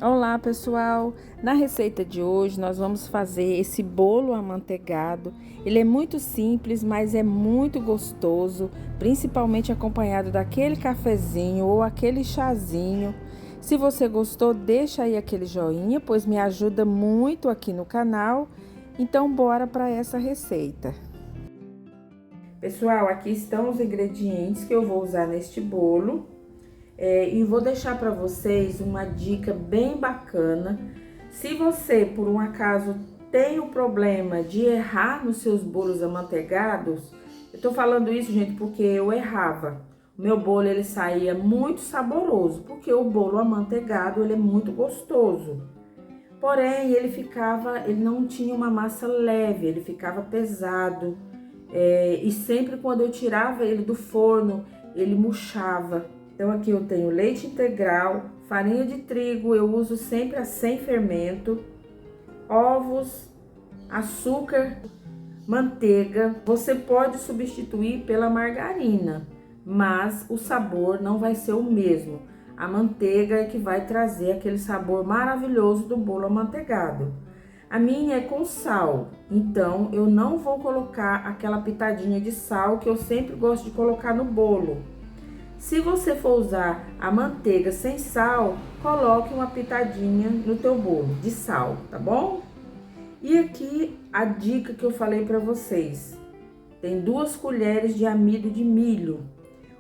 Olá pessoal, na receita de hoje nós vamos fazer esse bolo amanteigado. Ele é muito simples, mas é muito gostoso, principalmente acompanhado daquele cafezinho ou aquele chazinho. Se você gostou, deixa aí aquele joinha, pois me ajuda muito aqui no canal. Então bora para essa receita. Pessoal, aqui estão os ingredientes que eu vou usar neste bolo. E vou deixar para vocês uma dica bem bacana. Se você, por um acaso, tem o problema de errar nos seus bolos amanteigados, eu tô falando isso, gente, porque eu errava. O meu bolo, ele saía muito saboroso, porque o bolo amanteigado, ele é muito gostoso. Porém, ele não tinha uma massa leve, ele ficava pesado. E sempre quando eu tirava ele do forno, ele murchava. Então, aqui eu tenho leite integral, farinha de trigo, eu uso sempre a sem fermento, ovos, açúcar, manteiga. Você pode substituir pela margarina, mas o sabor não vai ser o mesmo. A manteiga é que vai trazer aquele sabor maravilhoso do bolo amanteigado. A minha é com sal, então eu não vou colocar aquela pitadinha de sal que eu sempre gosto de colocar no bolo. Se você for usar a manteiga sem sal, coloque uma pitadinha no teu bolo de sal, tá bom? E aqui a dica que eu falei para vocês. Tem 2 colheres de amido de milho.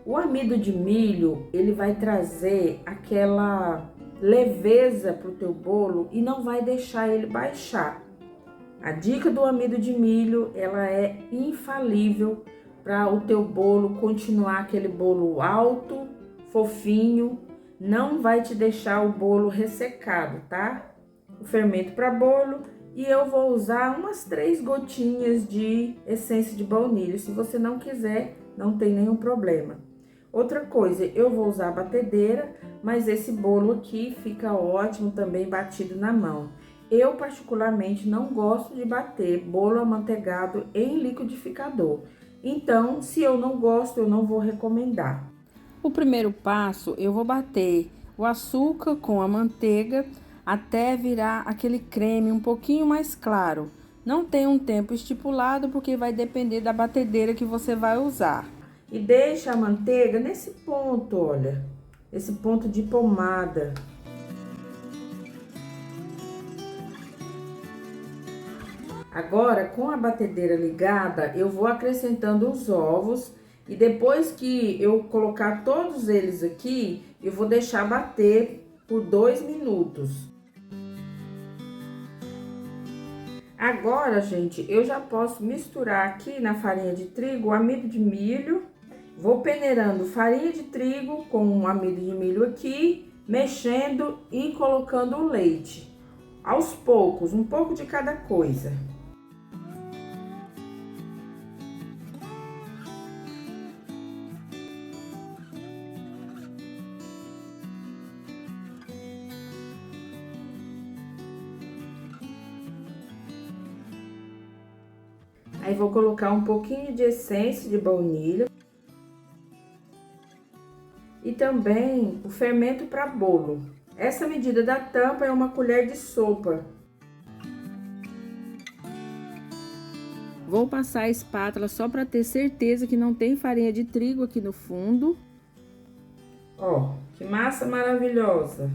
O amido de milho, ele vai trazer aquela leveza pro teu bolo e não vai deixar ele baixar. A dica do amido de milho, ela é infalível para o teu bolo continuar aquele bolo alto, fofinho, não vai te deixar o bolo ressecado, tá? O fermento para bolo e eu vou usar umas 3 gotinhas de essência de baunilha. Se você não quiser, não tem nenhum problema. Outra coisa, eu vou usar a batedeira, mas esse bolo aqui fica ótimo também batido na mão. Eu particularmente não gosto de bater bolo amanteigado em liquidificador. Então, se eu não gosto, eu não vou recomendar. O primeiro passo, eu vou bater o açúcar com a manteiga até virar aquele creme um pouquinho mais claro. Não tem um tempo estipulado, porque vai depender da batedeira que você vai usar. E deixa a manteiga nesse ponto, olha, esse ponto de pomada. Agora, com a batedeira ligada, eu vou acrescentando os ovos e depois que eu colocar todos eles aqui, eu vou deixar bater por 2 minutos. Agora, gente, eu já posso misturar aqui na farinha de trigo o amido de milho. Vou peneirando farinha de trigo com o amido de milho aqui, mexendo e colocando o leite. Aos poucos, um pouco de cada coisa. Aí, vou colocar um pouquinho de essência de baunilha. E também o fermento para bolo. Essa medida da tampa é 1 colher de sopa. Vou passar a espátula só para ter certeza que não tem farinha de trigo aqui no fundo. Ó, que massa maravilhosa!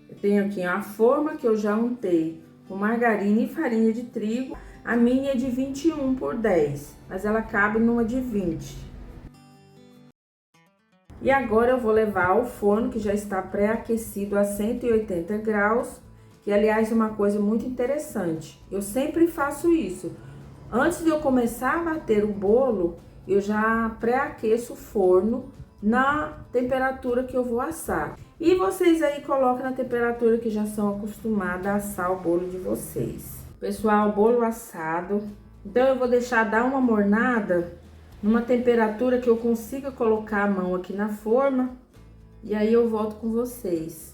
Eu tenho aqui a forma que eu já untei com margarina e farinha de trigo. A minha é de 21 por 10, mas ela cabe numa de 20. E agora eu vou levar ao forno, que já está pré-aquecido a 180 graus, que aliás é uma coisa muito interessante. Eu sempre faço isso. Antes de eu começar a bater o bolo, eu já pré-aqueço o forno na temperatura que eu vou assar. E vocês aí colocam na temperatura que já são acostumados a assar o bolo de vocês. Pessoal, bolo assado. Então, eu vou deixar dar uma mornada numa temperatura que eu consiga colocar a mão aqui na forma. E aí, eu volto com vocês.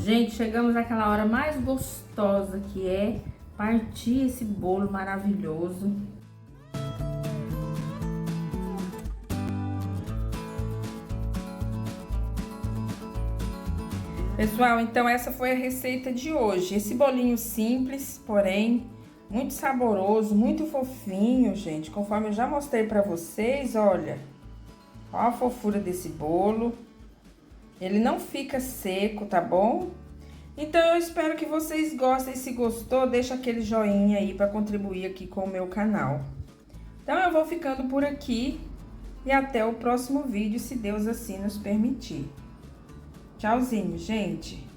Gente, chegamos àquela hora mais gostosa que é partir esse bolo maravilhoso. Pessoal, então essa foi a receita de hoje. Esse bolinho simples, porém muito saboroso, muito fofinho, gente. Conforme eu já mostrei pra vocês, olha. Olha a fofura desse bolo. Ele não fica seco, tá bom? Então eu espero que vocês gostem. Se gostou, deixa aquele joinha aí pra contribuir aqui com o meu canal. Então eu vou ficando por aqui e até o próximo vídeo, se Deus assim nos permitir. Tchauzinho, gente!